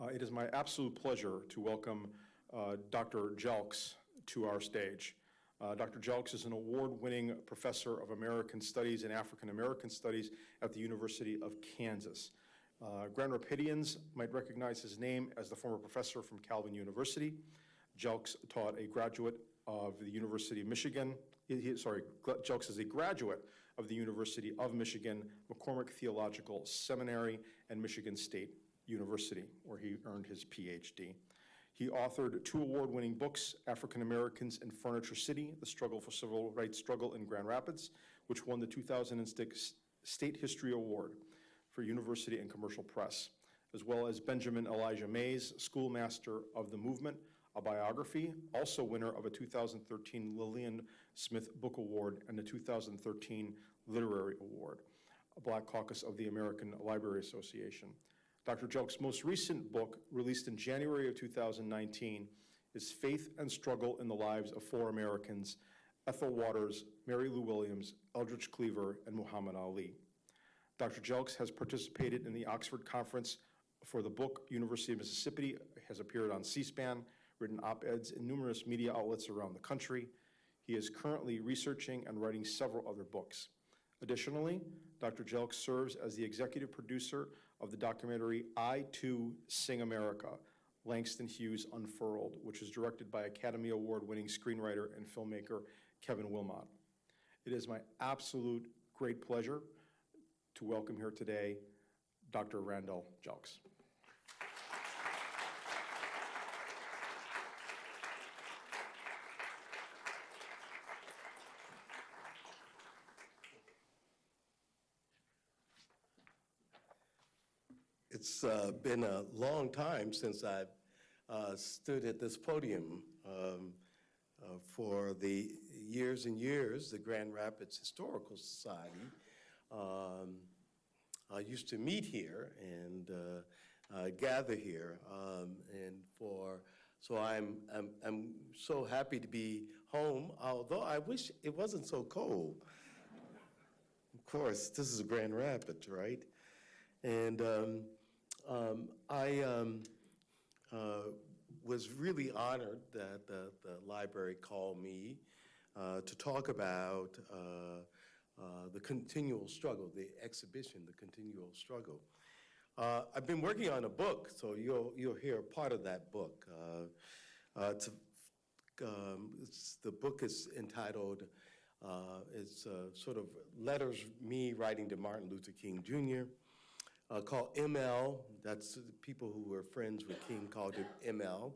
It is my absolute pleasure to welcome Dr. Jelks to our stage. Dr. Jelks is an award-winning professor of American Studies and African American Studies at the University of Kansas. Grand Rapidians might recognize his name as the former professor from Calvin University. Jelks taught a graduate of the University of Michigan. Jelks is a graduate of the University of Michigan, McCormick Theological Seminary, and Michigan State University, where he earned his PhD. He authored 2 award-winning books, African Americans in Furniture City, The Struggle for Civil Rights Struggle in Grand Rapids, which won the 2006 State History Award for University and Commercial Press, as well as Benjamin Elijah Mays, Schoolmaster of the Movement, a biography, also winner of a 2013 Lillian Smith Book Award and the 2013 Literary Award, a Black Caucus of the American Library Association. Dr. Jelks' most recent book, released in January of 2019, is Faith and Struggle in the Lives of 4 Americans, Ethel Waters, Mary Lou Williams, Eldridge Cleaver, and Muhammad Ali. Dr. Jelks has participated in the Oxford Conference for the book. University of Mississippi, has appeared on C-SPAN, written op-eds in numerous media outlets around the country. He is currently researching and writing several other books. Additionally, Dr. Jelks serves as the executive producer of the documentary I Too Sing America, Langston Hughes Unfurled, which is directed by Academy Award-winning screenwriter and filmmaker Kevin Willmott. It is my absolute great pleasure to welcome here today Dr. Randal Jelks. It's been a long time since I've stood at this podium. For the years and years, the Grand Rapids Historical Society used to meet here and gather here, so I'm so happy to be home. Although I wish it wasn't so cold. Of course, this is Grand Rapids, right? And I was really honored that the library called me to talk about the Continual Struggle, the exhibition, the Continual Struggle. I've been working on a book, so you'll hear part of that book. The book is entitled, it's sort of letters me writing to Martin Luther King Jr., called ML, that's people who were friends with King called it ML,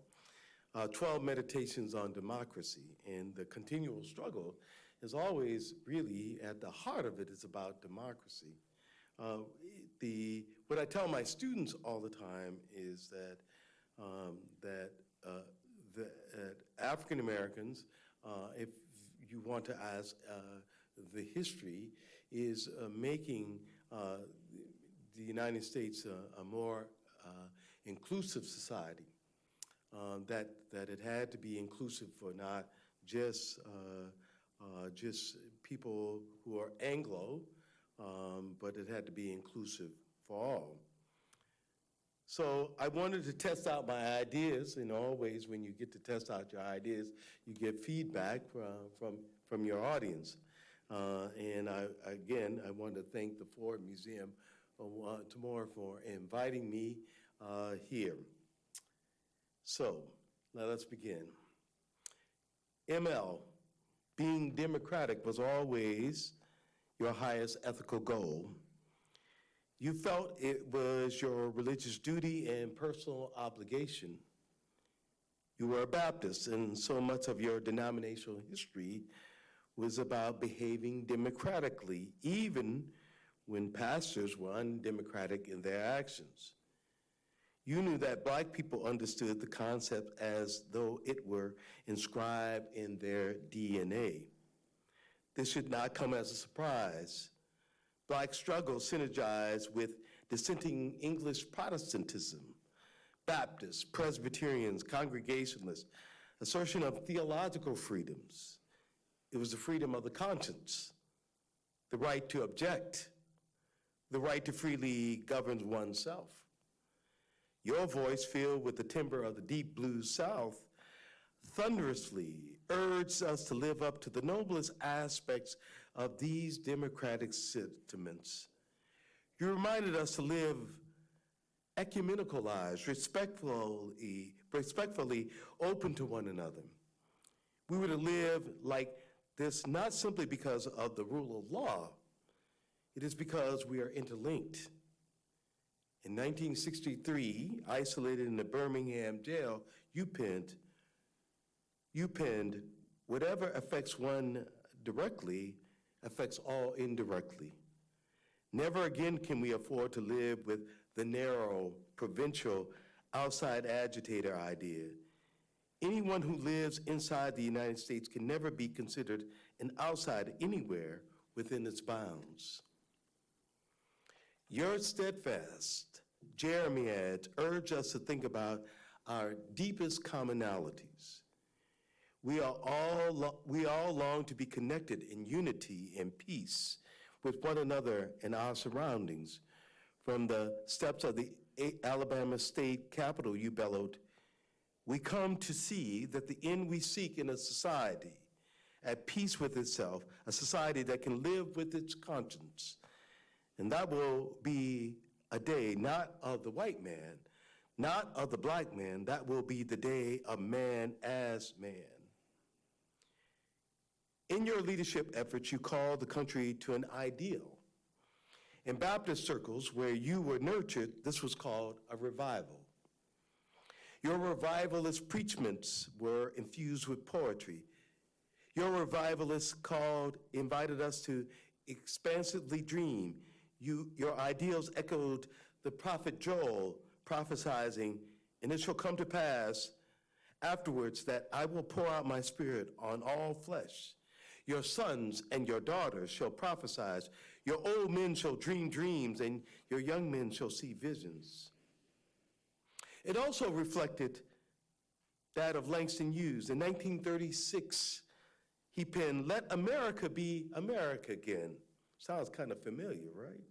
12 Meditations on Democracy. And the Continual Struggle is always really, at the heart of it, is about democracy. What I tell my students all the time is that, African Americans, if you want to ask the history, is making the United States a more inclusive society, that it had to be inclusive for not just people who are Anglo, but it had to be inclusive for all. So I wanted to test out my ideas. In always, when you get to test out your ideas, you get feedback from your audience. And I want to thank the Ford Museum tomorrow for inviting me here. So let us begin. ML, being democratic was always your highest ethical goal. You felt it was your religious duty and personal obligation. You were a Baptist, and so much of your denominational history was about behaving democratically, even when pastors were undemocratic in their actions. You knew that Black people understood the concept as though it were inscribed in their DNA. This should not come as a surprise. Black struggle synergized with dissenting English Protestantism, Baptists, Presbyterians, Congregationalists, assertion of theological freedoms. It was the freedom of the conscience, the right to object, the right to freely govern oneself. Your voice, filled with the timbre of the deep blue South, thunderously urged us to live up to the noblest aspects of these democratic sentiments. You reminded us to live ecumenical lives, respectfully open to one another. We were to live like this not simply because of the rule of law, it is because we are interlinked. In 1963, isolated in the Birmingham jail, you penned, whatever affects one directly affects all indirectly. Never again can we afford to live with the narrow, provincial, outside agitator idea. Anyone who lives inside the United States can never be considered an outsider anywhere within its bounds. Your steadfast Jeremiads urge us to think about our deepest commonalities. We all long to be connected in unity and peace with one another and our surroundings. From the steps of the Alabama State Capitol, you bellowed, "We come to see that the end we seek in a society at peace with itself, a society that can live with its conscience. And that will be a day not of the white man, not of the black man, that will be the day of man as man." In your leadership efforts, you called the country to an ideal. In Baptist circles where you were nurtured, this was called a revival. Your revivalist preachments were infused with poetry. Your revivalist invited us to expansively dream. Your ideals echoed the prophet Joel prophesying, "And it shall come to pass afterwards that I will pour out my spirit on all flesh. Your sons and your daughters shall prophesy. Your old men shall dream dreams, and your young men shall see visions." It also reflected that of Langston Hughes. In 1936, he penned, "Let America be America again." Sounds kind of familiar, right?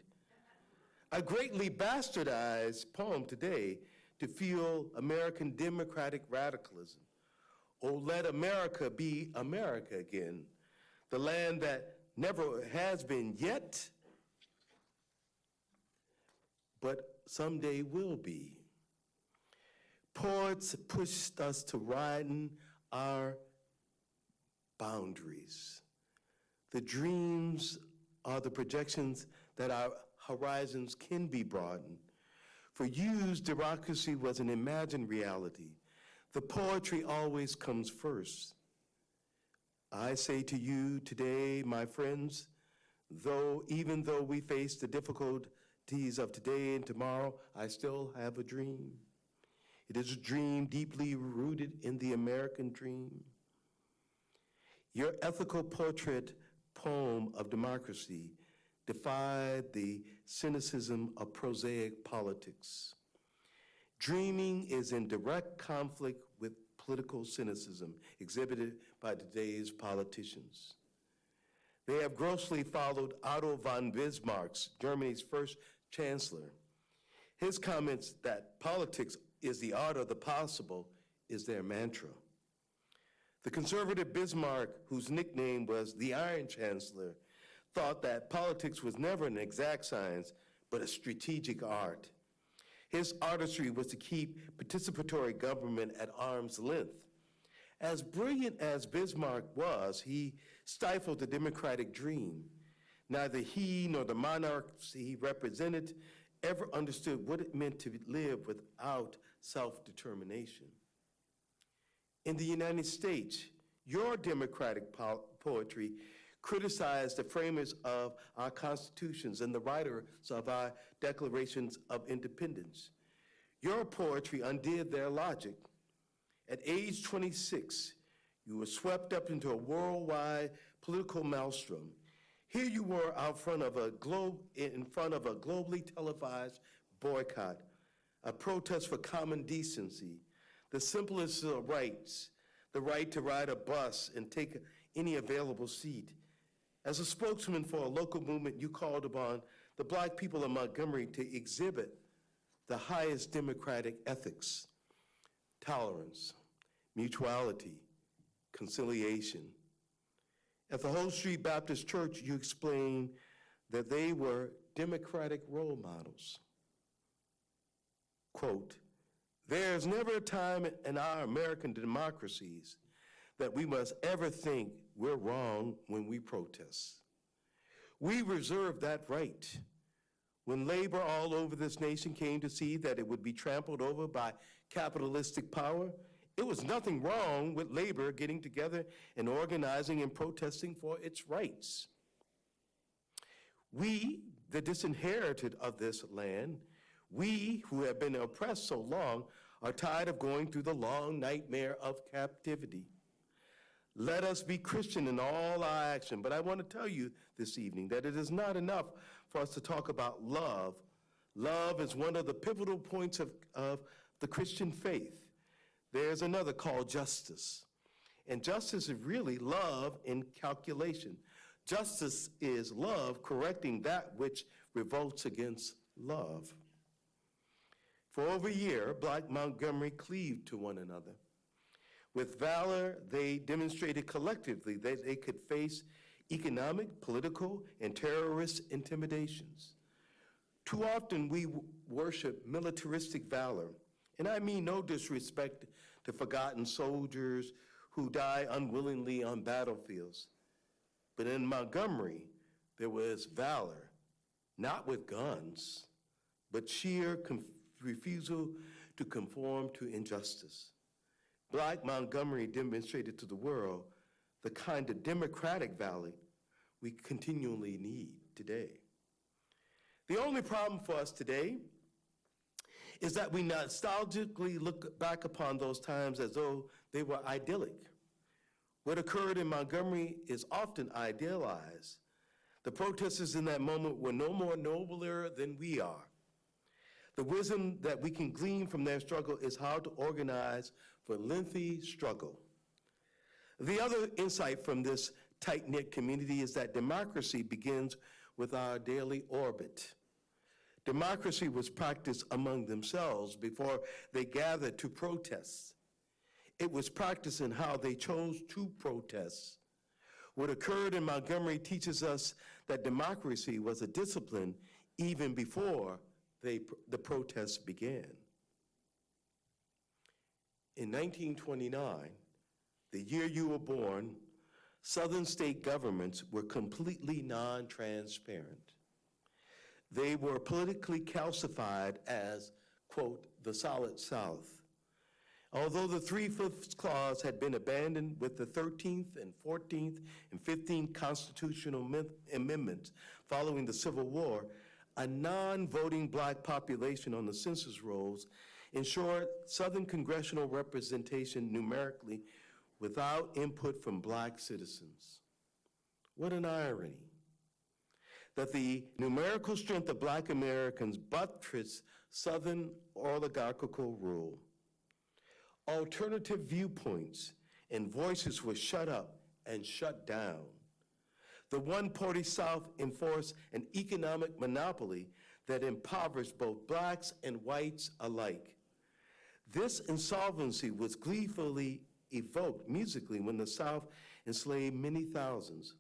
A greatly bastardized poem today to fuel American democratic radicalism. "Oh, let America be America again, the land that never has been yet, but someday will be." Poets pushed us to widen our boundaries. The dreams are the projections that our horizons can be broadened. For you, democracy was an imagined reality. The poetry always comes first. I say to you today, my friends, even though we face the difficulties of today and tomorrow, I still have a dream. It is a dream deeply rooted in the American dream. Your ethical portrait poem of democracy defied the cynicism of prosaic politics. Dreaming is in direct conflict with political cynicism exhibited by today's politicians. They have grossly followed Otto von Bismarck, Germany's first chancellor. His comments that politics is the art of the possible is their mantra. The conservative Bismarck, whose nickname was the Iron Chancellor, thought that politics was never an exact science, but a strategic art. His artistry was to keep participatory government at arm's length. As brilliant as Bismarck was, he stifled the democratic dream. Neither he nor the monarchs he represented ever understood what it meant to live without self-determination. In the United States, your democratic poetry criticized the framers of our constitutions and the writers of our declarations of independence. Your poetry undid their logic. At age 26, you were swept up into a worldwide political maelstrom. Here you were in front of a globally televised boycott, a protest for common decency, the simplest of rights, the right to ride a bus and take any available seat. As a spokesman for a local movement, you called upon the Black people of Montgomery to exhibit the highest democratic ethics, tolerance, mutuality, conciliation. At the Whole Street Baptist Church, you explained that they were democratic role models. Quote, "There's never a time in our American democracies that we must ever think we're wrong when we protest. We reserve that right. When labor all over this nation came to see that it would be trampled over by capitalistic power, it was nothing wrong with labor getting together and organizing and protesting for its rights. We, the disinherited of this land, we who have been oppressed so long, are tired of going through the long nightmare of captivity. Let us be Christian in all our action." But I want to tell you this evening that it is not enough for us to talk about love. Love is one of the pivotal points of the Christian faith. There's another called justice. And justice is really love in calculation. Justice is love correcting that which revolts against love. For over a year, Black Montgomery cleaved to one another. With valor, they demonstrated collectively that they could face economic, political, and terrorist intimidations. Too often we worship militaristic valor, and I mean no disrespect to forgotten soldiers who die unwillingly on battlefields. But in Montgomery, there was valor, not with guns, but sheer refusal to conform to injustice. Black Montgomery demonstrated to the world the kind of democratic valor we continually need today. The only problem for us today is that we nostalgically look back upon those times as though they were idyllic. What occurred in Montgomery is often idealized. The protesters in that moment were no more nobler than we are. The wisdom that we can glean from their struggle is how to organize for lengthy struggle. The other insight from this tight-knit community is that democracy begins with our daily orbit. Democracy was practiced among themselves before they gathered to protest. It was practiced in how they chose to protest. What occurred in Montgomery teaches us that democracy was a discipline even before the protests began. In 1929, the year you were born, Southern state governments were completely non-transparent. They were politically calcified as, quote, the Solid South. Although the 3/5 clause had been abandoned with the 13th and 14th and 15th constitutional amendments following the Civil War, a non-voting Black population on the census rolls ensured Southern congressional representation numerically without input from Black citizens. What an irony that the numerical strength of Black Americans buttressed Southern oligarchical rule. Alternative viewpoints and voices were shut up and shut down. The one-party South enforced an economic monopoly that impoverished both Blacks and whites alike. This insolvency was gleefully evoked musically when the South enslaved many thousands.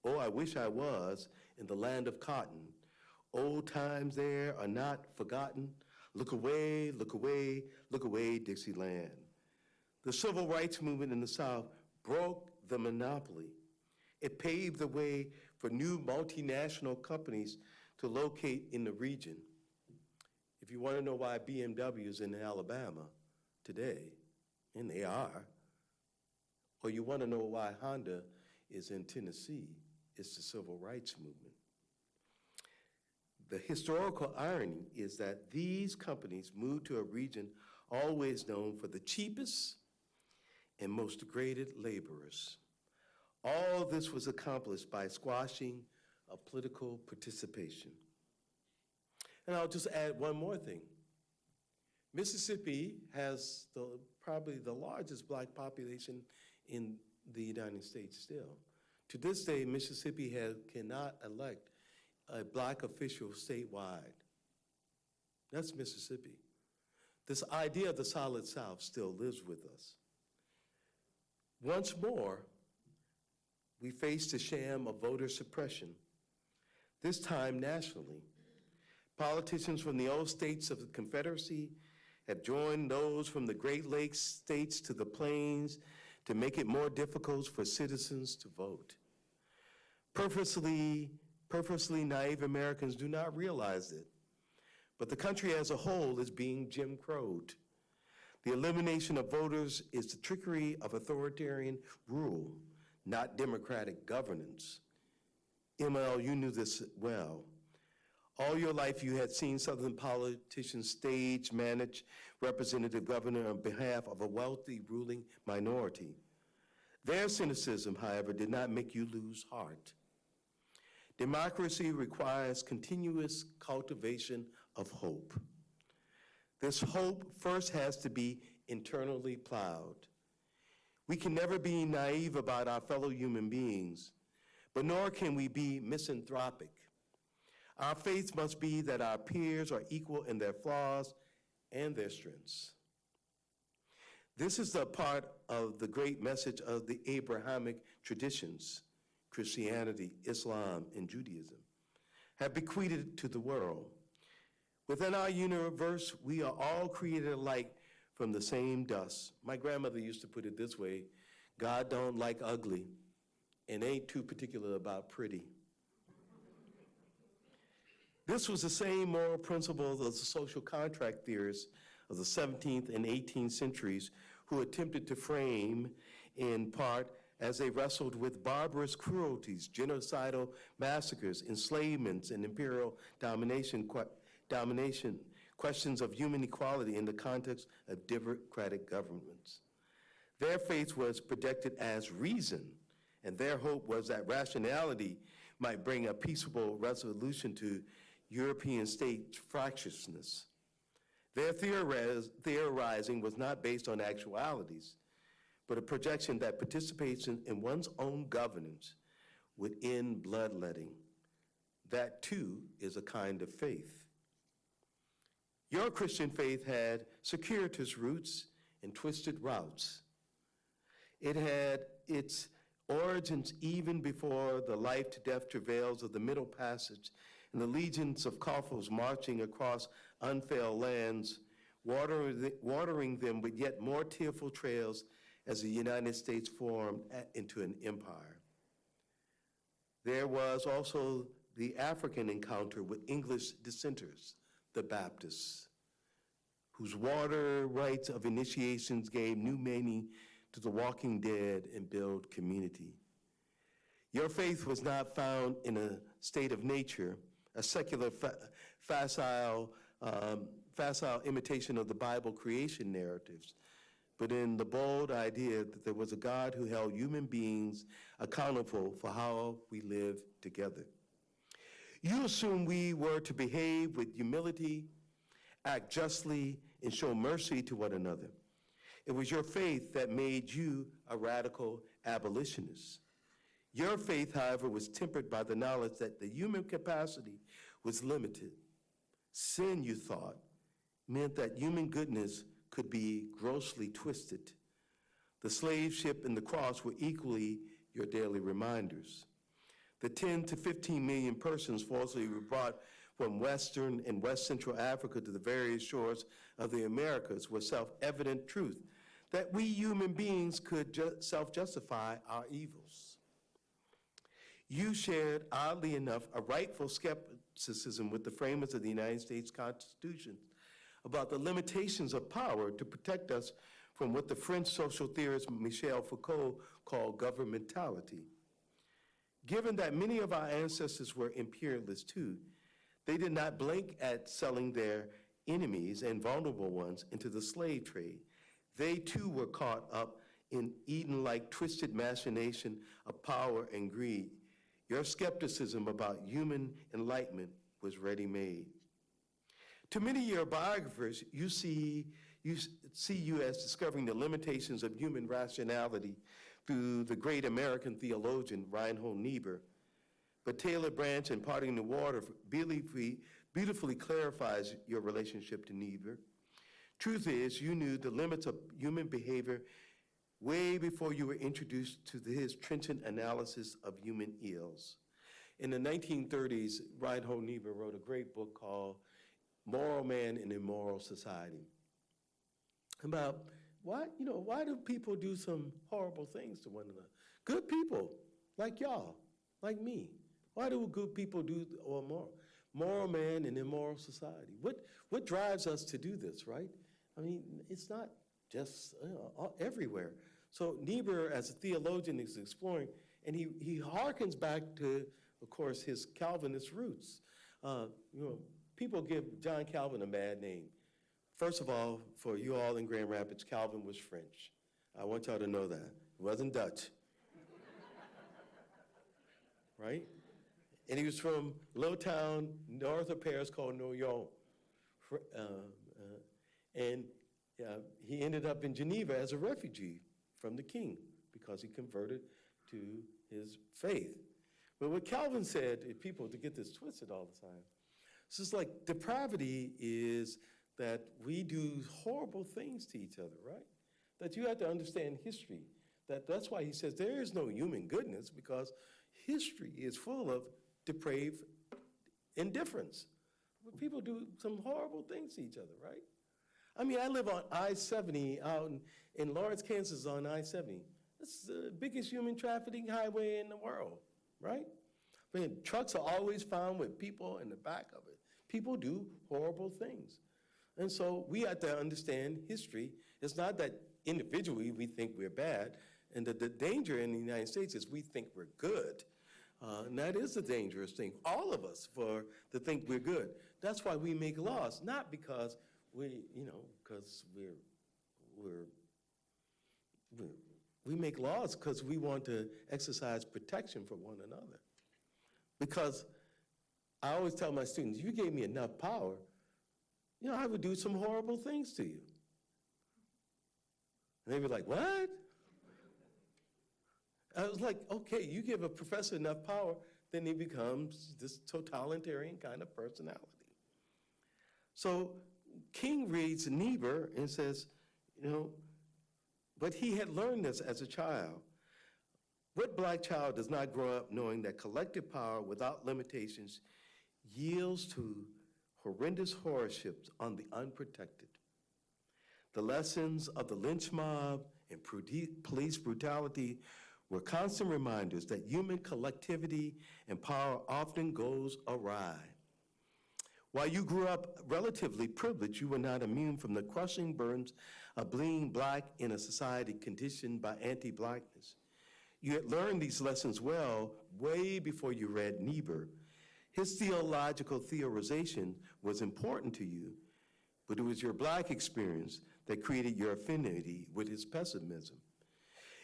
Oh, I wish I was in the land of cotton. Old times there are not forgotten. Look away, look away, look away, Dixieland. The civil rights movement in the South broke the monopoly. It paved the way for new multinational companies to locate in the region. If you want to know why BMW is in Alabama today, and they are, or you want to know why Honda is in Tennessee, it's the civil rights movement. The historical irony is that these companies moved to a region always known for the cheapest and most degraded laborers. All this was accomplished by squashing of political participation. And I'll just add one more thing. Mississippi has probably the largest Black population in the United States still. To this day, Mississippi cannot elect a Black official statewide. That's Mississippi. This idea of the Solid South still lives with us. Once more, we face the sham of voter suppression, this time nationally. Politicians from the old states of the Confederacy have joined those from the Great Lakes states to the plains to make it more difficult for citizens to vote. Purposely naive Americans do not realize it, but the country as a whole is being Jim Crowed. The elimination of voters is the trickery of authoritarian rule, not democratic governance. ML, you knew this well. All your life you had seen Southern politicians stage, manage, representative governor on behalf of a wealthy ruling minority. Their cynicism, however, did not make you lose heart. Democracy requires continuous cultivation of hope. This hope first has to be internally plowed. We can never be naive about our fellow human beings, but nor can we be misanthropic. Our faith must be that our peers are equal in their flaws and their strengths. This is the part of the great message of the Abrahamic traditions, Christianity, Islam, and Judaism, have bequeathed to the world. Within our universe, we are all created alike from the same dust. My grandmother used to put it this way: God don't like ugly and ain't too particular about pretty. This was the same moral principle of the social contract theorists of the 17th and 18th centuries who attempted to frame, in part, as they wrestled with barbarous cruelties, genocidal massacres, enslavements, and imperial domination, questions of human equality in the context of democratic governments. Their faith was projected as reason, and their hope was that rationality might bring a peaceable resolution to European state fractiousness. Their theorizing was not based on actualities, but a projection that participation in one's own governance would end bloodletting. That too is a kind of faith. Your Christian faith had circuitous roots and twisted routes. It had its origins even before the life-to-death travails of the Middle Passage and the legions of coffles marching across unfilled lands, watering them with yet more tearful trails as the United States formed into an empire. There was also the African encounter with English dissenters, the Baptists, whose water rites of initiations gave new meaning to the walking dead and build community. Your faith was not found in a state of nature, a secular facile imitation of the Bible creation narratives, but in the bold idea that there was a God who held human beings accountable for how we live together. You assumed we were to behave with humility, act justly, and show mercy to one another. It was your faith that made you a radical abolitionist. Your faith, however, was tempered by the knowledge that the human capacity was limited. Sin, you thought, meant that human goodness could be grossly twisted. The slave ship and the cross were equally your daily reminders. The 10 to 15 million persons forcibly were brought from Western and West Central Africa to the various shores of the Americas was self-evident truth that we human beings could self-justify our evils. You shared, oddly enough, a rightful skepticism with the framers of the United States Constitution about the limitations of power to protect us from what the French social theorist Michel Foucault called governmentality. Given that many of our ancestors were imperialists too, they did not blink at selling their enemies and vulnerable ones into the slave trade. They too were caught up in Eden-like twisted machination of power and greed. Your skepticism about human enlightenment was ready-made. To many of your biographers, you see you as discovering the limitations of human rationality through the great American theologian Reinhold Niebuhr. But Taylor Branch and Parting the Water beautifully clarifies your relationship to Niebuhr. Truth is, you knew the limits of human behavior way before you were introduced to his trenchant analysis of human ills. In the 1930s, Reinhold Niebuhr wrote a great book called Moral Man in a Moral Society, about why do people do some horrible things to one another? Good people, like y'all, like me. Why do good people do moral man in a moral society? What drives us to do this, right? I mean, it's not just everywhere. So Niebuhr, as a theologian, is exploring, and he harkens back to, of course, his Calvinist roots. People give John Calvin a bad name. First of all, for you all in Grand Rapids, Calvin was French. I want y'all to know that. He wasn't Dutch. Right? And he was from a little town north of Paris called Noyon. And he ended up in Geneva as a refugee from the king because he converted to his faith. But what Calvin said, people to get this twisted all the time, it's just like depravity is that we do horrible things to each other, right? That you have to understand history. That's why he says there is no human goodness, because history is full of depraved indifference. People do some horrible things to each other, right? I mean, I live on I-70 out in Lawrence, Kansas on I-70. It's the biggest human trafficking highway in the world, right? I mean, trucks are always found with people in the back of it. People do horrible things. And so we have to understand history. It's not that individually we think we're bad, and the danger in the United States is we think we're good. And that is a dangerous thing, all of us, to think we're good. That's why we make laws, not because because we make laws because we want to exercise protection for one another. Because I always tell my students, if you gave me enough power, I would do some horrible things to you. And they were like, what? I was like, okay, you give a professor enough power, then he becomes this totalitarian kind of personality. So King reads Niebuhr and says, but he had learned this as a child. What black child does not grow up knowing that collective power without limitations yields to horrendous horrorships on the unprotected? The lessons of the lynch mob and police brutality were constant reminders that human collectivity and power often goes awry. While you grew up relatively privileged, you were not immune from the crushing burdens of being black in a society conditioned by anti-blackness. You had learned these lessons well way before you read Niebuhr. His theological theorization was important to you, but it was your black experience that created your affinity with his pessimism.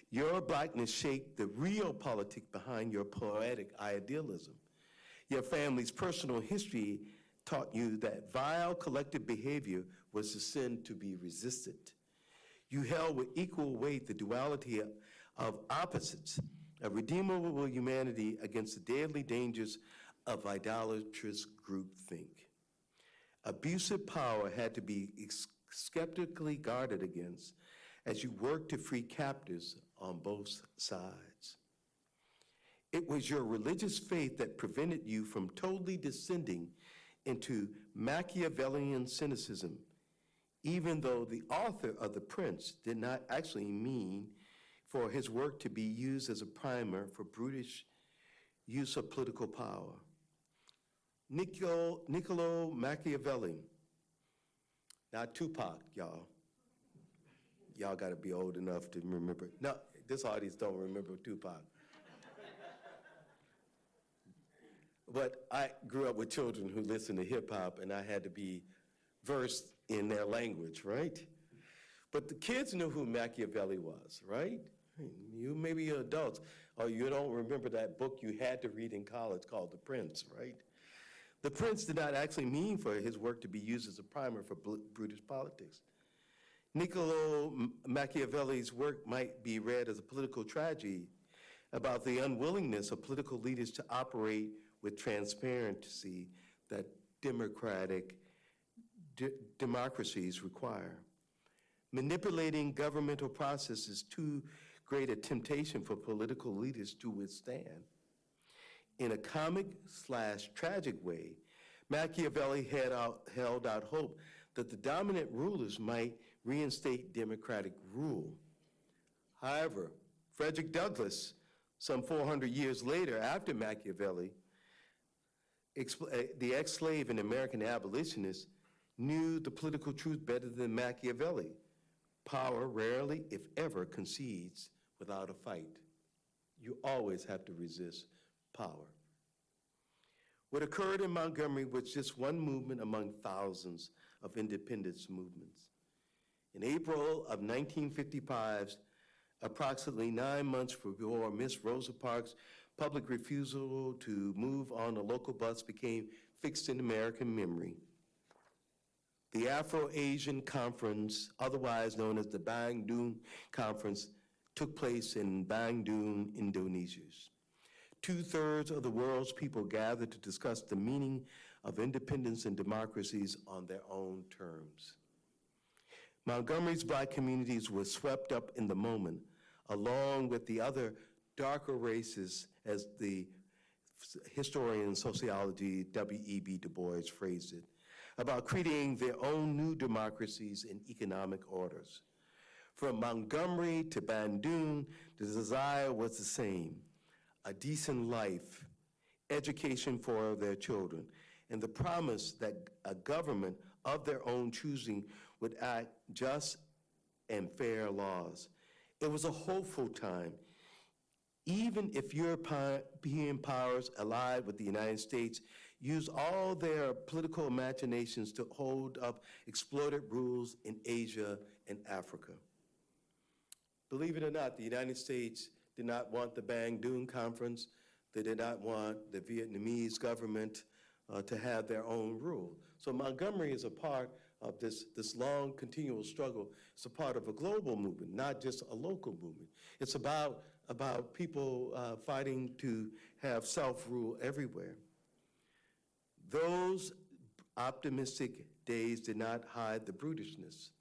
Your blackness shaped the real politic behind your poetic idealism. Your family's personal history taught you that vile collective behavior was a sin to be resisted. You held with equal weight the duality of opposites, a redeemable humanity against the deadly dangers of idolatrous groupthink. Abusive power had to be skeptically guarded against as you worked to free captives on both sides. It was your religious faith that prevented you from totally descending into Machiavellian cynicism, even though the author of The Prince did not actually mean for his work to be used as a primer for brutish use of political power. Niccolo Machiavelli, not Tupac, y'all. Y'all gotta be old enough to remember. No, this audience don't remember Tupac. But I grew up with children who listened to hip hop, and I had to be versed in their language, right? But the kids knew who Machiavelli was, right? You maybe you're adults, or you don't remember that book you had to read in college called The Prince, right? The Prince did not actually mean for his work to be used as a primer for brutish politics. Niccolo Machiavelli's work might be read as a political tragedy about the unwillingness of political leaders to operate with transparency that democratic democracies require. Manipulating governmental processes is too great a temptation for political leaders to withstand. In a comic/tragic way, Machiavelli held out hope that the dominant rulers might reinstate democratic rule. However, Frederick Douglass, some 400 years later after Machiavelli, the ex-slave and American abolitionist, knew the political truth better than Machiavelli. Power rarely, if ever, concedes without a fight. You always have to resist power. What occurred in Montgomery was just one movement among thousands of independence movements. In April of 1955, approximately 9 months before Miss Rosa Parks' public refusal to move on a local bus became fixed in American memory, the Afro-Asian Conference, otherwise known as the Bandung Conference, took place in Bandung, Indonesia. 2/3 of the world's people gathered to discuss the meaning of independence and democracies on their own terms. Montgomery's Black communities were swept up in the moment, along with the other darker races, as the historian and sociology W.E.B. Du Bois phrased it, about creating their own new democracies and economic orders. From Montgomery to Bandung, the desire was the same: a decent life, education for their children, and the promise that a government of their own choosing would act just and fair laws. It was a hopeful time. Even if European powers allied with the United States used all their political imaginations to hold up exploited rules in Asia and Africa. Believe it or not, the United States did not want the Bandung Conference. They did not want the Vietnamese government to have their own rule. So Montgomery is a part of this long, continual struggle. It's a part of a global movement, not just a local movement. It's about people fighting to have self-rule everywhere. Those optimistic days did not hide the brutishness.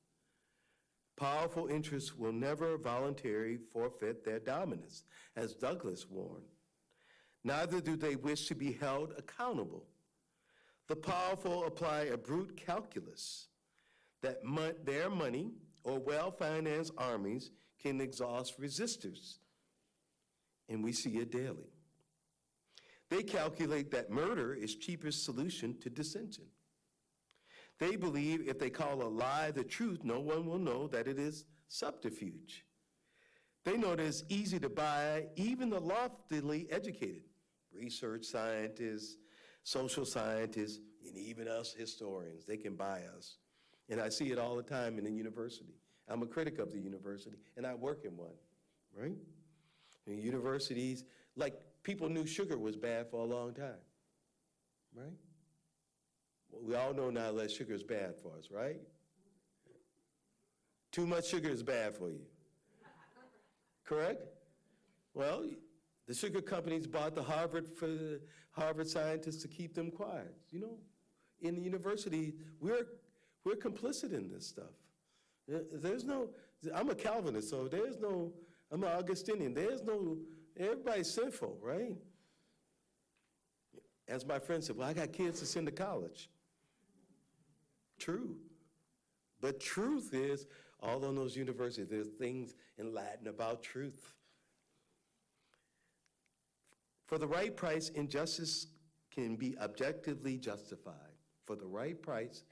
Powerful interests will never voluntarily forfeit their dominance, as Douglass warned. Neither do they wish to be held accountable. The powerful apply a brute calculus that their money or well-financed armies can exhaust resistors, and we see it daily. They calculate that murder is cheapest solution to dissension. They believe if they call a lie the truth, no one will know that it is subterfuge. They know that it's easy to buy even the loftily educated, research scientists, social scientists, and even us historians. They can buy us. And I see it all the time in the university. I'm a critic of the university, and I work in one, right? In universities, like people knew sugar was bad for a long time, right? Well, we all know now that sugar is bad for us, right? Too much sugar is bad for you. Correct? Well, the sugar companies bought the Harvard scientists to keep them quiet. You know, in the university, we're complicit in this stuff. There's no, I'm a Calvinist, so I'm an Augustinian. Everybody's sinful, right? As my friend said, well, I got kids to send to college. True. But truth is, all on those universities, there's things in Latin about truth. For the right price, injustice can be objectively justified. For the right price,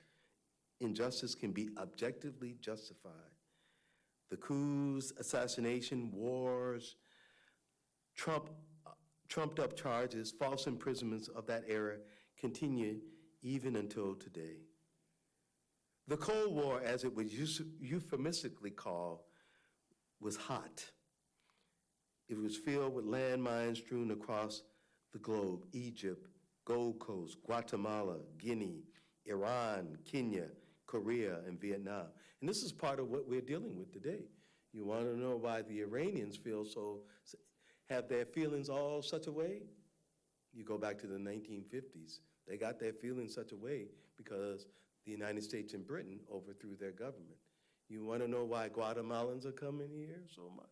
injustice can be objectively justified. The coups, assassination, wars, trumped up charges, false imprisonments of that era continue even until today. The Cold War, as it was euphemistically called, was hot. It was filled with landmines strewn across the globe: Egypt, Gold Coast, Guatemala, Guinea, Iran, Kenya, Korea, and Vietnam. And this is part of what we're dealing with today. You want to know why the Iranians have their feelings all such a way? You go back to the 1950s. They got their feelings such a way because the United States and Britain overthrew their government. You want to know why Guatemalans are coming here so much?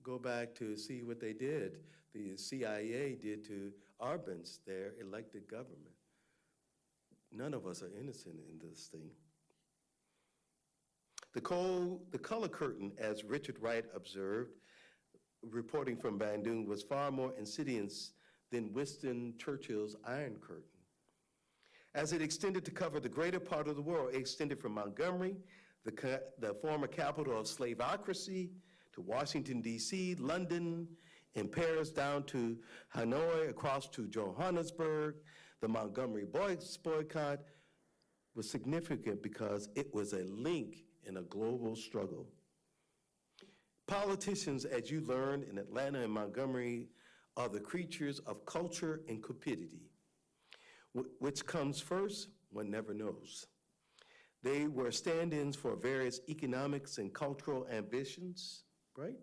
Go back to see what they did. The CIA did to Arbans, their elected government. None of us are innocent in this thing. The color curtain, as Richard Wright observed, reporting from Bandung, was far more insidious than Winston Churchill's Iron Curtain. As it extended to cover the greater part of the world, it extended from Montgomery, the former capital of slaveocracy, to Washington, D.C., London, and Paris, down to Hanoi, across to Johannesburg. The Montgomery boycott was significant because it was a link in a global struggle. Politicians, as you learned in Atlanta and Montgomery, are the creatures of culture and cupidity. Which comes first, one never knows. They were stand-ins for various economics and cultural ambitions, right?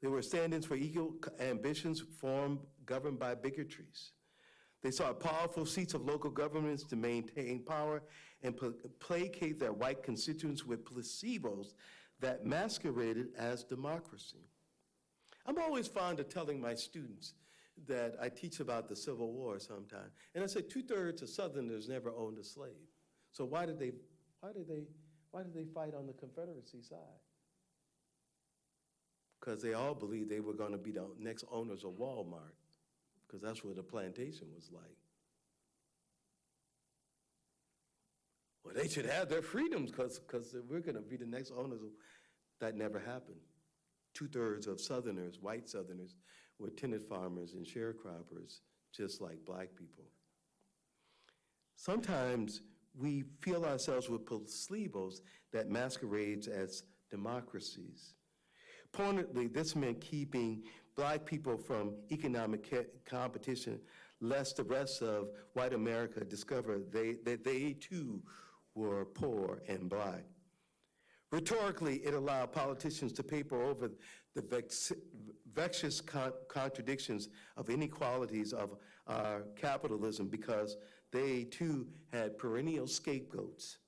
They were stand-ins for equal ambitions governed by bigotries. They sought powerful seats of local governments to maintain power and placate their white constituents with placebos that masqueraded as democracy. I'm always fond of telling my students that I teach about the Civil War sometime, and I say 2/3 of Southerners never owned a slave. So why did they fight on the Confederacy side? Because they all believed they were going to be the next owners of Walmart, because that's what the plantation was like. Well, they should have their freedoms because we're going to be the next owners of. That never happened. 2/3 of Southerners, white Southerners, were tenant farmers and sharecroppers, just like black people. Sometimes we feel ourselves with placebos that masquerades as democracies. Pointedly, this meant keeping black people from economic competition, lest the rest of white America discover that they too were poor and black. Rhetorically, it allowed politicians to paper over the vexatious contradictions of inequalities of our capitalism because they too had perennial scapegoats.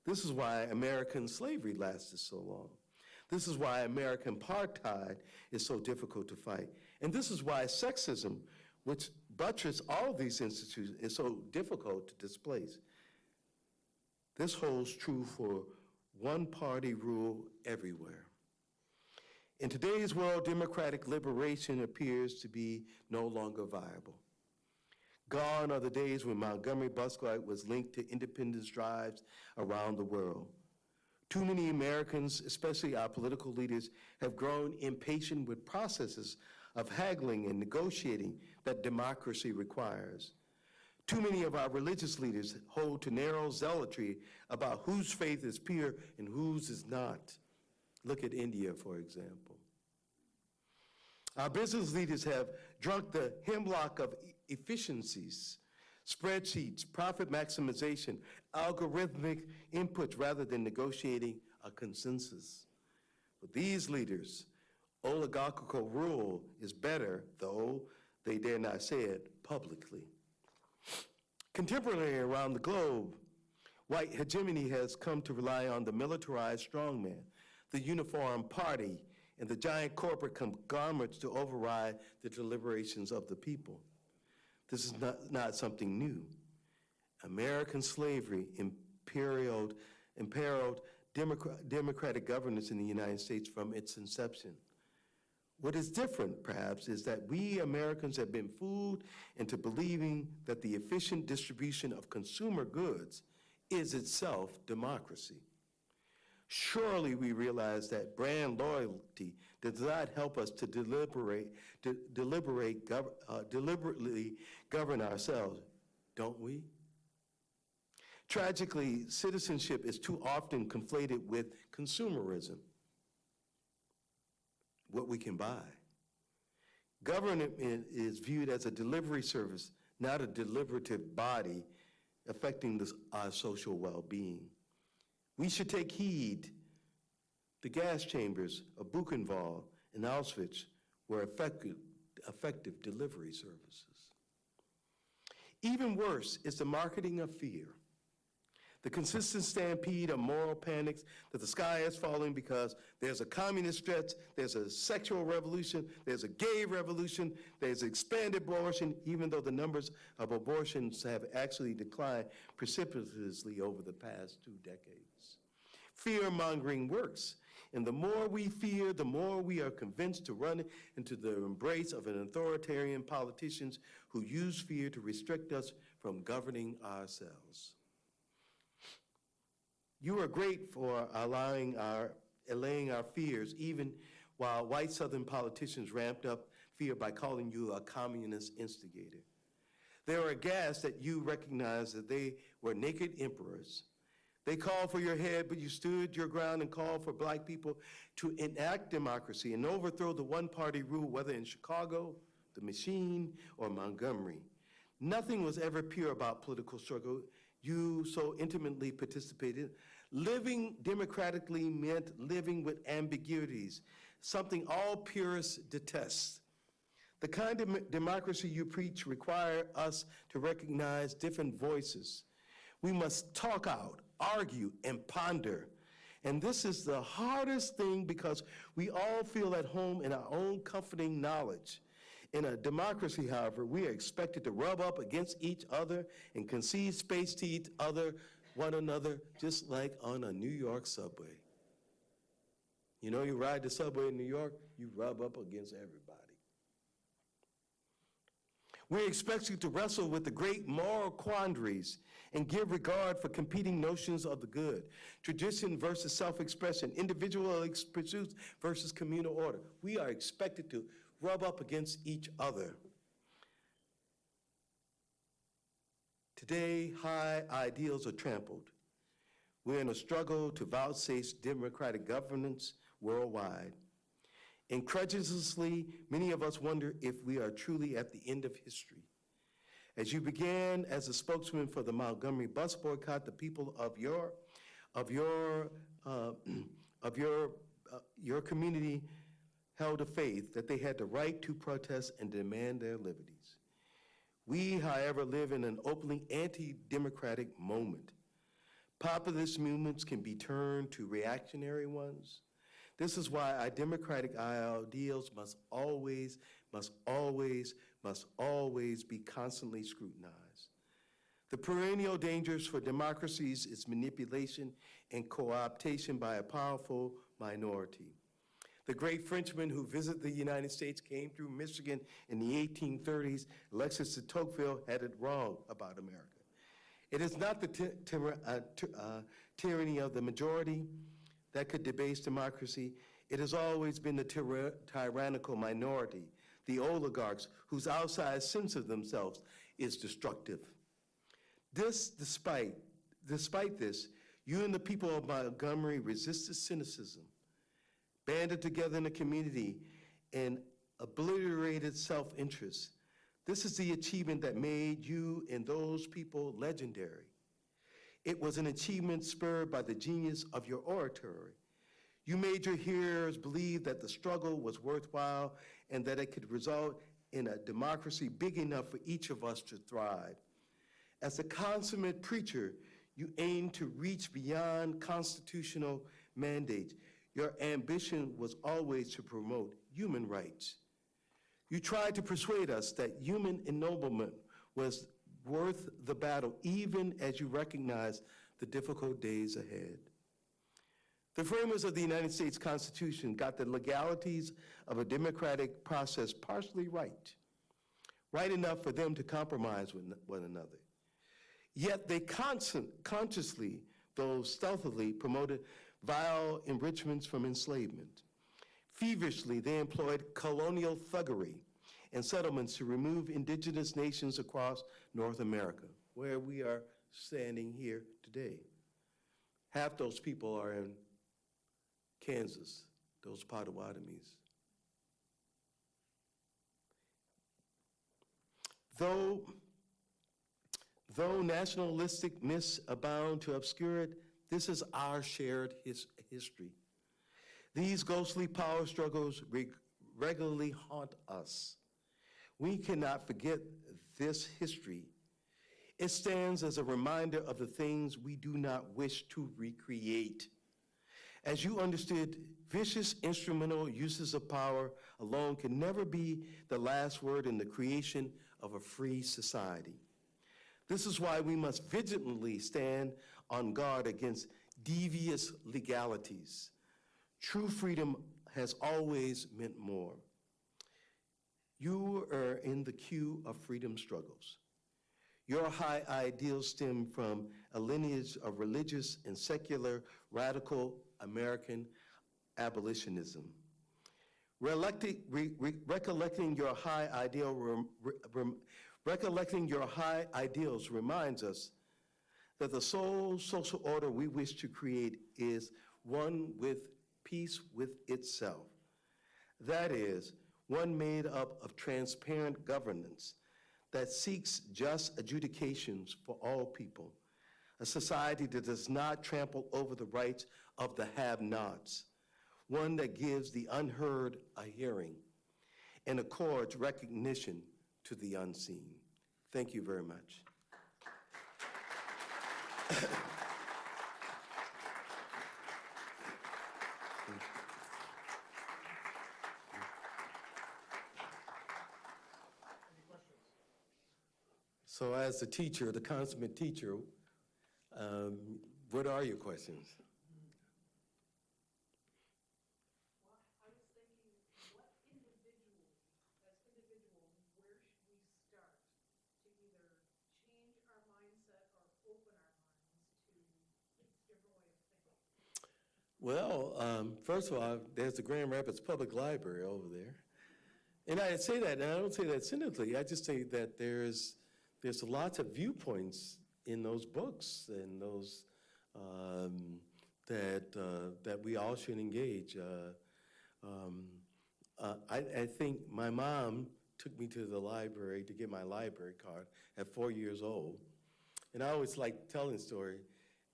This is why American slavery lasted so long. This is why American apartheid is so difficult to fight. And this is why sexism, which buttresses all these institutions, is so difficult to displace. This holds true for one-party rule everywhere. In today's world, democratic liberation appears to be no longer viable. Gone are the days when Montgomery buslight was linked to independence drives around the world. Too many Americans, especially our political leaders, have grown impatient with processes of haggling and negotiating that democracy requires. Too many of our religious leaders hold to narrow zealotry about whose faith is pure and whose is not. Look at India, for example. Our business leaders have drunk the hemlock of efficiencies, spreadsheets, profit maximization, algorithmic inputs rather than negotiating a consensus. For these leaders, oligarchical rule is better, though they dare not say it publicly. Contemporarily around the globe, white hegemony has come to rely on the militarized strongman, the uniform party, and the giant corporate conglomerates to override the deliberations of the people. This is not something new. American slavery imperiled democratic governance in the United States from its inception. What is different, perhaps, is that we Americans have been fooled into believing that the efficient distribution of consumer goods is itself democracy. Surely we realize that brand loyalty does not help us to deliberately govern ourselves, don't we? Tragically, citizenship is too often conflated with consumerism, what we can buy. Government is viewed as a delivery service, not a deliberative body affecting our social well-being. We should take heed. The gas chambers of Buchenwald and Auschwitz were effective delivery services. Even worse is the marketing of fear. The consistent stampede of moral panics that the sky is falling because there's a communist threat, there's a sexual revolution, there's a gay revolution, there's expanded abortion, even though the numbers of abortions have actually declined precipitously over the past 2 decades. Fear-mongering works, and the more we fear, the more we are convinced to run into the embrace of an authoritarian politicians who use fear to restrict us from governing ourselves. You are great for allaying our fears, even while white Southern politicians ramped up fear by calling you a communist instigator. They were aghast that you recognized that they were naked emperors. They called for your head, but you stood your ground and called for black people to enact democracy and overthrow the one-party rule, whether in Chicago, the Machine, or Montgomery. Nothing was ever pure about political struggle. You so intimately participated. Living democratically meant living with ambiguities, something all purists detest. The kind of democracy you preach requires us to recognize different voices. We must talk out, argue, and ponder. And this is the hardest thing because we all feel at home in our own comforting knowledge. In a democracy, however, we are expected to rub up against each other and concede space to one another, just like on a New York subway. You know, you ride the subway in New York, you rub up against everybody. We're expected to wrestle with the great moral quandaries and give regard for competing notions of the good, tradition versus self-expression, individual pursuits versus communal order. We are expected to rub up against each other. Today, high ideals are trampled. We're in a struggle to vouchsafe democratic governance worldwide. Incredulously, many of us wonder if we are truly at the end of history. As you began as a spokesman for the Montgomery bus boycott, the people of your community held a faith that they had the right to protest and demand their liberties. We, however, live in an openly anti-democratic moment. Populist movements can be turned to reactionary ones. This is why our democratic ideals must always be constantly scrutinized. The perennial dangers for democracies is manipulation and co-optation by a powerful minority. The great Frenchman who visited the United States came through Michigan in the 1830s. Alexis de Tocqueville had it wrong about America. It is not the tyranny of the majority that could debase democracy. It has always been the tyrannical minority, the oligarchs, whose outside sense of themselves is destructive. Despite this, you and the people of Montgomery resisted cynicism, banded together in a community, and obliterated self-interest. This is the achievement that made you and those people legendary. It was an achievement spurred by the genius of your oratory. You made your hearers believe that the struggle was worthwhile and that it could result in a democracy big enough for each of us to thrive. As a consummate preacher, you aim to reach beyond constitutional mandates. Your ambition was always to promote human rights. You tried to persuade us that human ennoblement was worth the battle, even as you recognized the difficult days ahead. The framers of the United States Constitution got the legalities of a democratic process partially right enough for them to compromise with one another. Yet they consciously, though stealthily, promoted vile enrichments from enslavement. Feverishly, they employed colonial thuggery and settlements to remove indigenous nations across North America, where we are standing here today. Half those people are in Kansas, those Potawatomis. Though nationalistic myths abound to obscure it, this is our shared history. These ghostly power struggles regularly haunt us. We cannot forget this history. It stands as a reminder of the things we do not wish to recreate. As you understood, vicious instrumental uses of power alone can never be the last word in the creation of a free society. This is why we must vigilantly stand on guard against devious legalities. True freedom has always meant more. You are in the queue of freedom struggles. Your high ideals stem from a lineage of religious and secular radical American abolitionism. Recollecting your high ideals reminds us that the sole social order we wish to create is one with peace with itself. That is, one made up of transparent governance that seeks just adjudications for all people, a society that does not trample over the rights of the have-nots, one that gives the unheard a hearing and accords recognition to the unseen. Thank you very much. So as the teacher, the consummate teacher, what are your questions? Well, I was thinking, what individually, where should we start to either change our mindset or open our minds to a different way of thinking? Well, first of all, there's the Grand Rapids Public Library over there. And I say that, and I don't say that cynically, I just say that there's lots of viewpoints in those books and those that we all should engage. I think my mom took me to the library to get my library card at 4 years old. And I always like telling the story.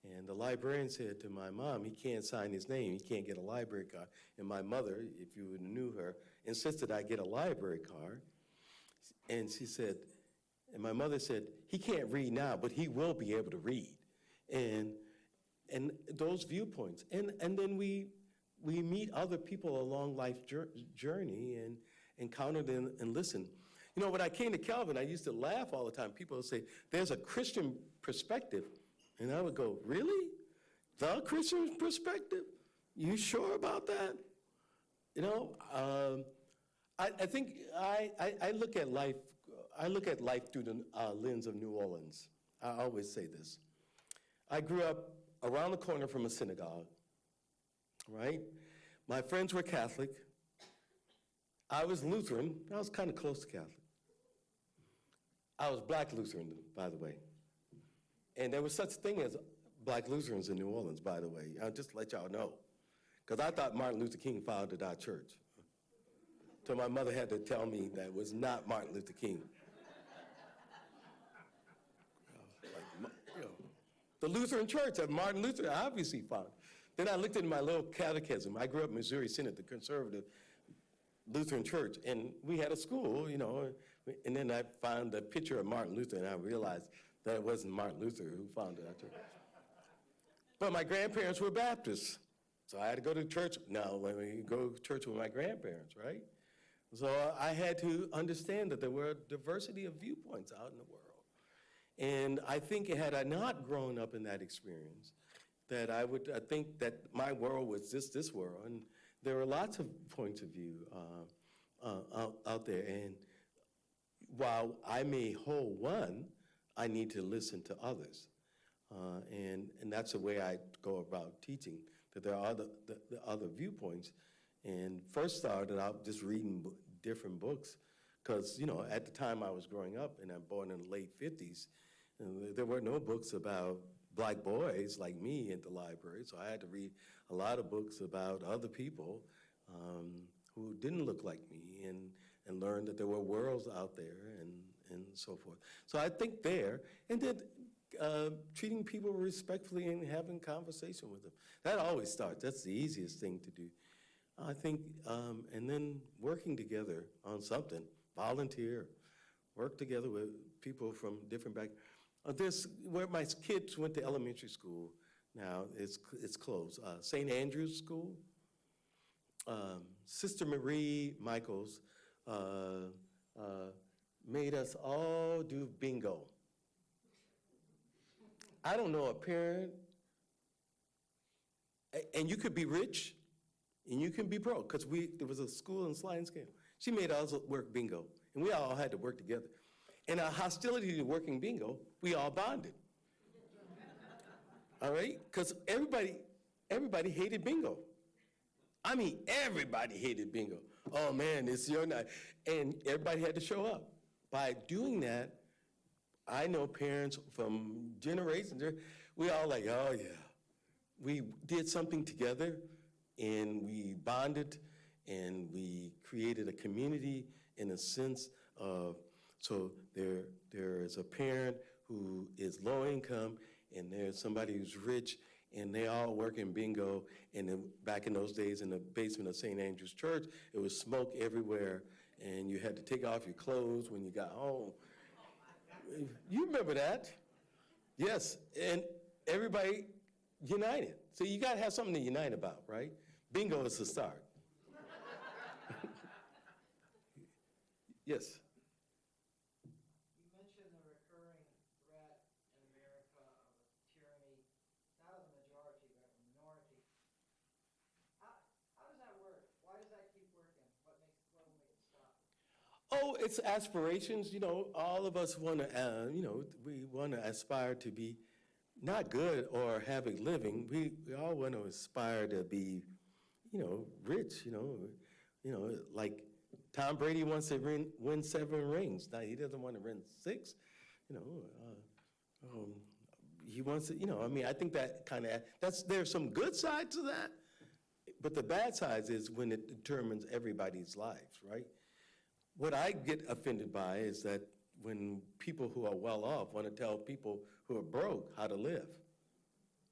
And the librarian said to my mom, he can't sign his name, he can't get a library card. And my mother, if you knew her, insisted I get a library card. And she said, and my mother said, he can't read now, but he will be able to read. And those viewpoints. And then we meet other people along life's journey and encounter them and listen. You know, when I came to Calvin, I used to laugh all the time. People would say, there's a Christian perspective. And I would go, really? The Christian perspective? You sure about that? You know, I think I look at life through the lens of New Orleans. I always say this. I grew up around the corner from a synagogue, right? My friends were Catholic. I was Lutheran. I was kind of close to Catholic. I was Black Lutheran, by the way. And there was such a thing as Black Lutherans in New Orleans, by the way. I'll just let y'all know. Because I thought Martin Luther King founded our church. So my mother had to tell me that it was not Martin Luther King. The Lutheran church that Martin Luther obviously founded. Then I looked into my little catechism. I grew up in Missouri Synod, the conservative Lutheran church, and we had a school, you know, and then I found a picture of Martin Luther, and I realized that it wasn't Martin Luther who founded our church. But my grandparents were Baptists, so I had to go to church. Now, when we go to church with my grandparents, right? So I had to understand that there were a diversity of viewpoints out in the world. And I think had I not grown up in that experience, that I think that my world was just this world. And there are lots of points of view out there. And while I may hold one, I need to listen to others. And that's the way I go about teaching, that there are the other viewpoints. And first started out just reading different books, because, you know, at the time I was growing up, and I'm born in the late 50s, and there were no books about Black boys like me at the library, so I had to read a lot of books about other people who didn't look like me, and learn that there were worlds out there and so forth. So I think there, and then treating people respectfully and having conversation with them. That always starts. That's the easiest thing to do. I think, and then working together on something, volunteer. work together with people from different back. This where my kids went to elementary school. Now it's closed. St. Andrew's School. Sister Marie Michaels made us all do bingo. I don't know a parent, and you could be rich, and you can be broke, because there was a school in sliding scale. She made us work bingo, and we all had to work together. And our hostility to working bingo, we all bonded. All right? Because everybody hated bingo. I mean, everybody hated bingo. Oh man, it's your night. And everybody had to show up. By doing that, I know parents from generations, we all like, oh yeah. We did something together, and we bonded, and we created a community in a sense of, so there is a parent who is low income, and there's somebody who's rich, and they all work in bingo. And then back in those days, in the basement of St. Andrew's Church, it was smoke everywhere, and you had to take off your clothes when you got home. You remember that? Yes, and everybody united. So you got to have something to unite about, right? Bingo is the start. Yes. You mentioned the recurring threat in America of tyranny, not of the majority, but of the minority. How does that work? Why does that keep working? What will make it stop? Oh, it's aspirations. You know, all of us want to, we want to aspire to be not good or have a living. We all want to aspire to be, rich, like Tom Brady wants to win 7 rings. Now, he doesn't want to win 6, he wants to, I think that kind of, there's some good side to that, but the bad side is when it determines everybody's lives, right? What I get offended by is that when people who are well off want to tell people who are broke how to live,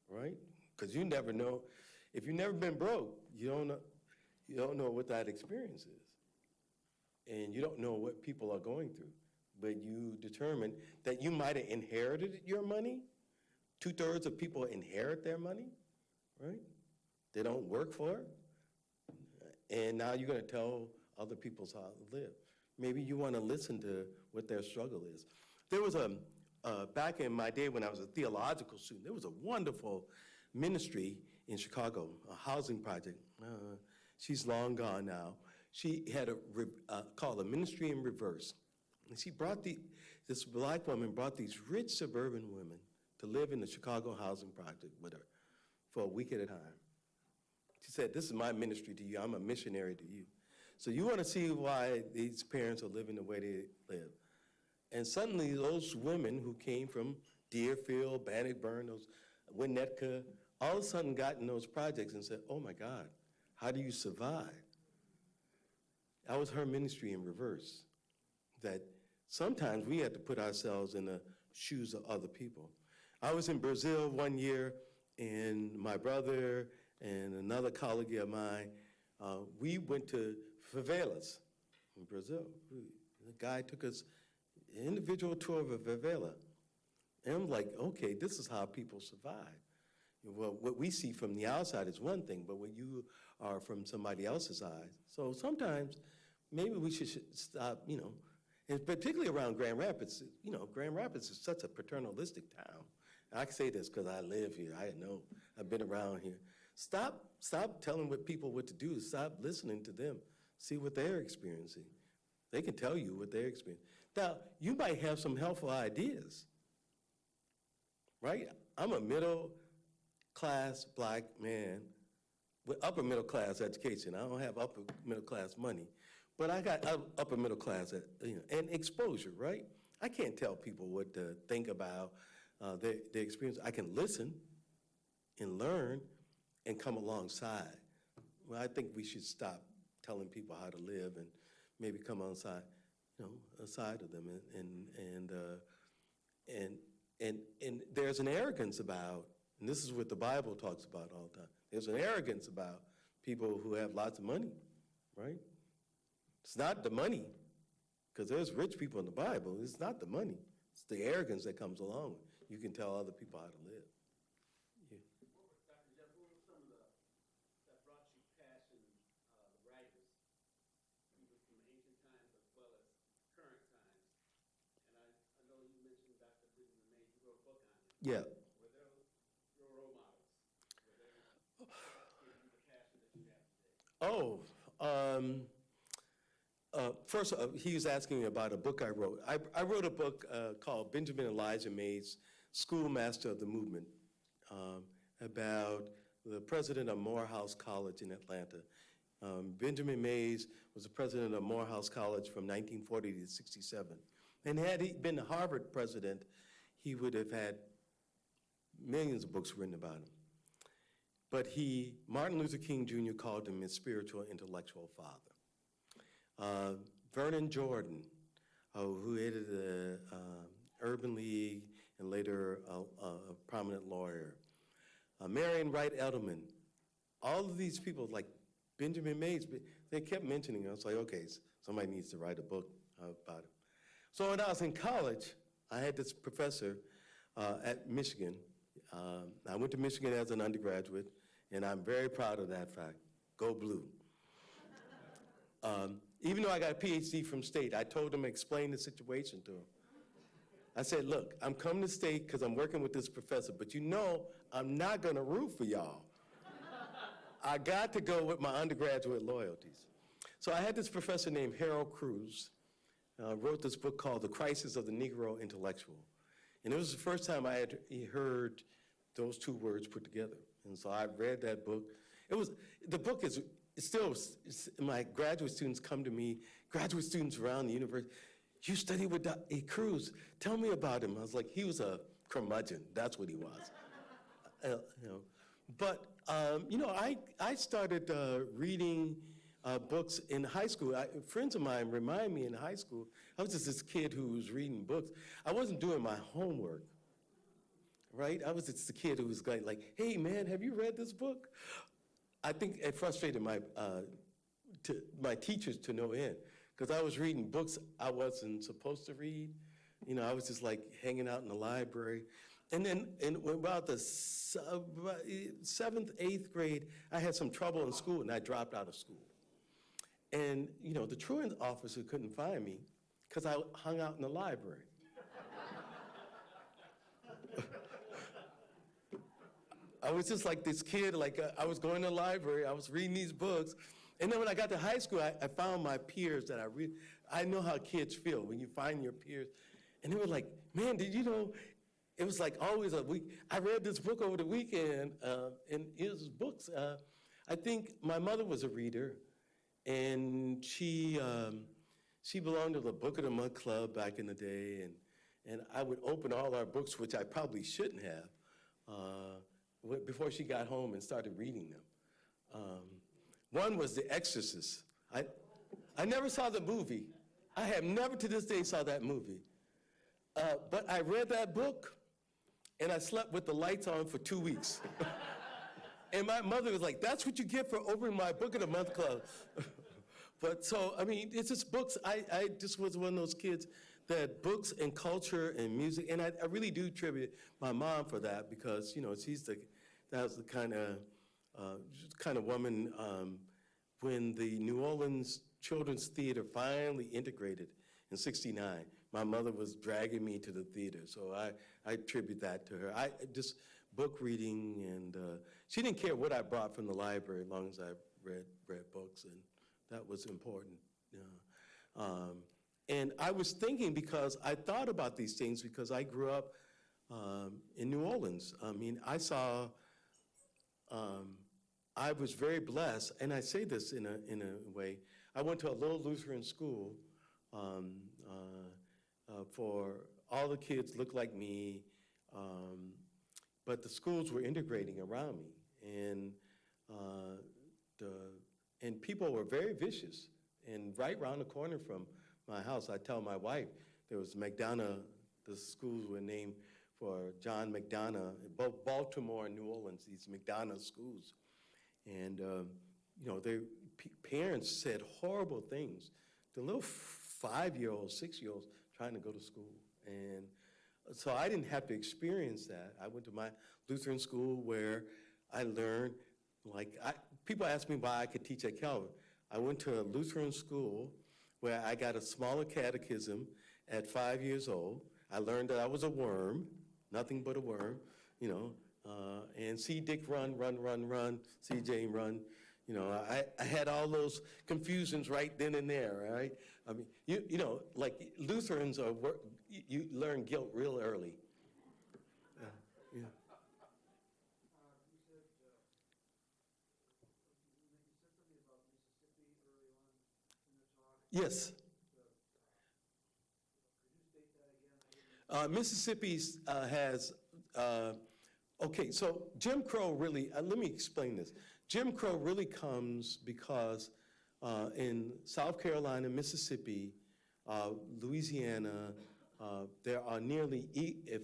right? Because you never know, if you've never been broke, you don't know what that experience is. And you don't know what people are going through. But you determine that you might have inherited your money. 2/3 of people inherit their money, right? They don't work for it. And now you're going to tell other people how to live. Maybe you want to listen to what their struggle is. There was back in my day when I was a theological student, there was a wonderful ministry in Chicago, a housing project. She's long gone now. She had called a Ministry in Reverse. And she brought this black woman brought these rich suburban women to live in the Chicago housing project with her for a week at a time. She said, this is my ministry to you. I'm a missionary to you. So you want to see why these parents are living the way they live. And suddenly those women who came from Deerfield, Bannockburn, Winnetka, all of a sudden got in those projects and said, oh my God, how do you survive? That was her ministry in reverse, that sometimes we have to put ourselves in the shoes of other people. I was in Brazil one year, and my brother and another colleague of mine, we went to favelas in Brazil. The guy took us an individual tour of a favela. And I'm like, okay, this is how people survive. Well, what we see from the outside is one thing, but what you are from somebody else's eyes. So sometimes maybe we should stop, and particularly around Grand Rapids. Grand Rapids is such a paternalistic town. I can say this because I live here. I know. I've been around here. Stop telling people what to do. Stop listening to them. See what they're experiencing. They can tell you what they're experiencing. Now, you might have some helpful ideas, right? I'm a middle-class black man with upper middle-class education. I don't have upper middle-class money, but I got upper middle-class, and exposure, right? I can't tell people what to think about their experience. I can listen and learn and come alongside. Well, I think we should stop telling people how to live and maybe come alongside, aside of them. And there's an arrogance about, and this is what the Bible talks about all the time, there's an arrogance about people who have lots of money, right? It's not the money. Because there's rich people in the Bible. It's not the money. It's the arrogance that comes along. You can tell other people how to live. Yeah. Dr. Jeff, what were some of that brought you passion, the writers, even from ancient times as well as current times? And I know you mentioned Dr. Benjamin Mays, you wrote a book on him. Yeah. Were those your role models? Were they gave you the passion that you have today? Oh, first, he was asking me about a book I wrote. I wrote a book called Benjamin Elijah Mays, Schoolmaster of the Movement, about the president of Morehouse College in Atlanta. Benjamin Mays was the president of Morehouse College from 1940 to 67. And had he been the Harvard president, he would have had millions of books written about him. But Martin Luther King Jr. called him his spiritual intellectual father. Vernon Jordan, who headed the Urban League and later a prominent lawyer. Marion Wright Edelman, all of these people like Benjamin Mays, they kept mentioning it. I was like, okay, somebody needs to write a book about it. So when I was in college, I had this professor at Michigan. I went to Michigan as an undergraduate, and I'm very proud of that fact. Go Blue. Even though I got a PhD from state, I told him, explain the situation to him. I said, look, I'm coming to state because I'm working with this professor, but you know I'm not going to root for y'all. I got to go with my undergraduate loyalties. So I had this professor named Harold Cruz, wrote this book called The Crisis of the Negro Intellectual. And it was the first time I had heard those two words put together. And so I read that book. The book is still, my graduate students come to me, graduate students around the university, you studied with Dr. Cruz, tell me about him. I was like, he was a curmudgeon, that's what he was. But I started reading books in high school. Friends of mine remind me in high school, I was just this kid who was reading books. I wasn't doing my homework, right? I was just the kid who was like, hey man, have you read this book? I think it frustrated my teachers to no end, because I was reading books I wasn't supposed to read. I was just like hanging out in the library. And then in about the 7th, 8th grade, I had some trouble in school and I dropped out of school. And, the truant officer couldn't find me because I hung out in the library. I was just like this kid, I was going to the library, I was reading these books. And then when I got to high school, I found my peers that I know how kids feel when you find your peers. And they were like, man, did you know, it was like always a week. I read this book over the weekend, and it was books. I think my mother was a reader, and she belonged to the Book of the Month Club back in the day, and I would open all our books, which I probably shouldn't have, before she got home and started reading them. One was The Exorcist. I never saw the movie. I have never to this day saw that movie. But I read that book, and I slept with the lights on for 2 weeks. And my mother was like, that's what you get for opening my Book of the Month Club. But so, it's just books. I just was one of those kids that books and culture and music, and I really do tribute my mom for that, because, that was the kind of woman, when the New Orleans Children's Theater finally integrated in '69, my mother was dragging me to the theater, so I attribute that to her. Just book reading, and she didn't care what I brought from the library as long as I read books, and that was important. And I was thinking, because I thought about these things because I grew up in New Orleans. I was very blessed, and I say this in a way. I went to a little Lutheran school for all the kids looked like me, but the schools were integrating around me, and people were very vicious. And right around the corner from my house, I tell my wife, there was McDonough. The schools were named for John McDonough, both Baltimore and New Orleans, these McDonough schools. And, parents said horrible things. The little 5-year-olds, 6-year-olds trying to go to school. And so I didn't have to experience that. I went to my Lutheran school where I learned, people ask me why I could teach at Calvin. I went to a Lutheran school where I got a smaller catechism at 5 years old. I learned that I was a worm, nothing but a worm, and see Dick run, see Jane run. I had all those confusions right then and there, right? I mean, like Lutherans you learn guilt real early. Yeah. You said, you said something about Mississippi early on in the talk. Yes. Could you state that again? Mississippi has, okay, so Jim Crow really, let me explain this. Jim Crow really comes because in South Carolina, Mississippi, Louisiana,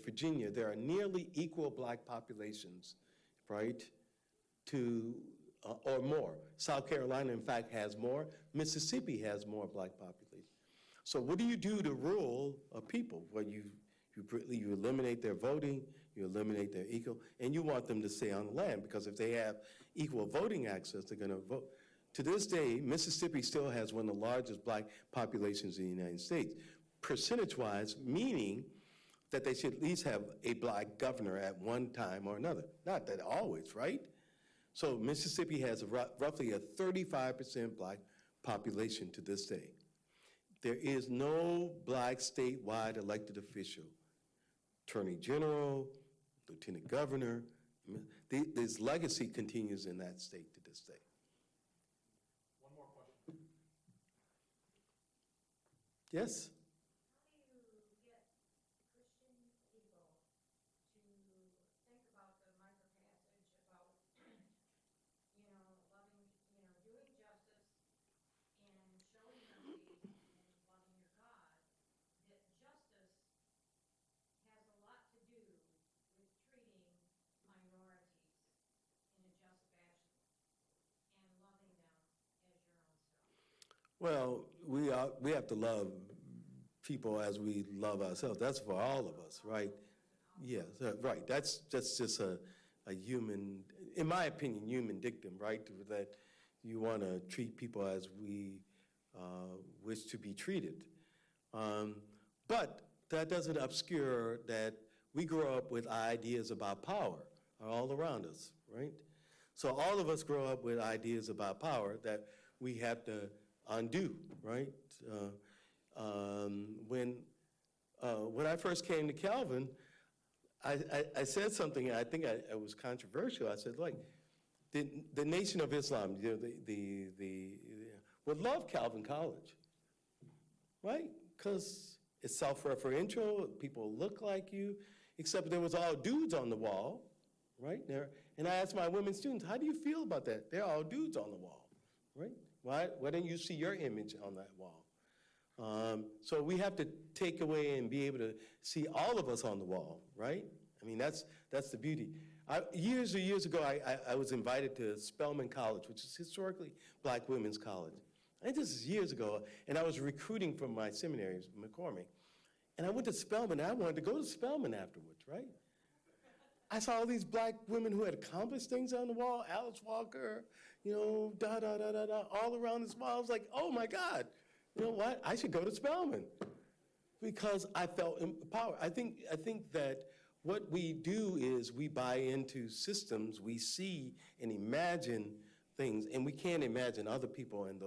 Virginia, there are nearly equal black populations, right, or more. South Carolina, in fact, has more. Mississippi has more black population. So what do you do to rule people? Well, you eliminate their voting, you eliminate their and you want them to stay on the land, because if they have equal voting access, they're going to vote. To this day, Mississippi still has one of the largest black populations in the United States, percentage-wise, meaning that they should at least have a black governor at one time or another. Not that always, right? So Mississippi has roughly a 35% black population to this day. There is no black statewide elected official, attorney general, lieutenant governor. This legacy continues in that state to this day. One more question. Yes? How do you get Christian people to think about the micropassage about, loving, doing justice and showing mercy and loving your God, that justice has a lot to do with treating minorities in a just fashion and loving them as your own self? Well, we have to love people as we love ourselves. That's for all of us, right? Yes, right. That's just a human, in my opinion, human dictum, right? That you want to treat people as we wish to be treated. But that doesn't obscure that we grow up with ideas about power all around us, right? So all of us grow up with ideas about power that we have to undo, right? When I first came to Calvin, I said something, I think it was controversial. I said, the Nation of Islam, would love Calvin College, right? Because it's self-referential, people look like you, except there was all dudes on the wall, right? And I asked my women students, how do you feel about that? They're all dudes on the wall, right? Why don't you see your image on that wall? So we have to take away and be able to see all of us on the wall, right? I mean, that's the beauty. Years ago, I was invited to Spelman College, which is historically black women's college. I think this is years ago, and I was recruiting from my seminary, McCormick. And I went to Spelman, and I wanted to go to Spelman afterwards, right? I saw all these black women who had accomplished things on the wall, Alice Walker, all around this wall. I was like, oh my God, you know what? I should go to Spelman, because I felt empowered. I think that what we do is we buy into systems, we see and imagine things, and we can't imagine other people in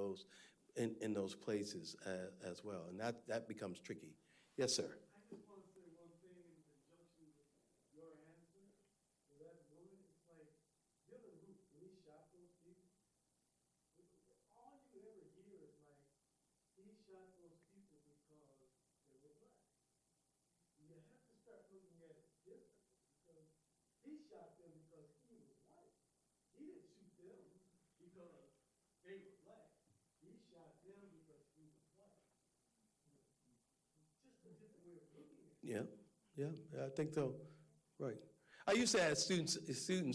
those places as well, and that becomes tricky. Yes, sir. I just want to say one thing in conjunction with your answer to that woman. It's like Dylan Roof, when he shot those people, all you ever hear is like, he shot those people because they were black. You have to start looking at it differently, because he shot them because he was white. He didn't shoot them because they were black. He shot them because he was white. It's just a different way of looking at it. Yeah, I think so, right. I used to ask students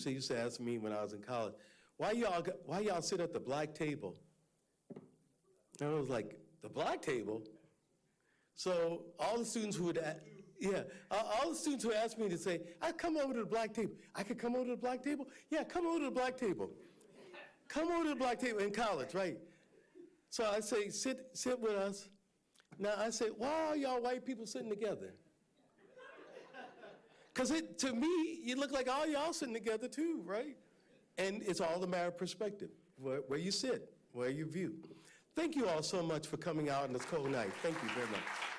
who used to ask me when I was in college, why y'all sit at the black table? And I was like, the black table? So all the students who would, all the students who asked me to say, I come over to the black table. I could come over to the black table? Yeah, come over to the black table. Come over to the black table in college, right? So I say, sit with us. Now I say, why are y'all white people sitting together? Because to me, you look like all y'all sitting together too, right? And it's all a matter of perspective, where you sit, where you view. Thank you all so much for coming out on this cold night. Thank you very much.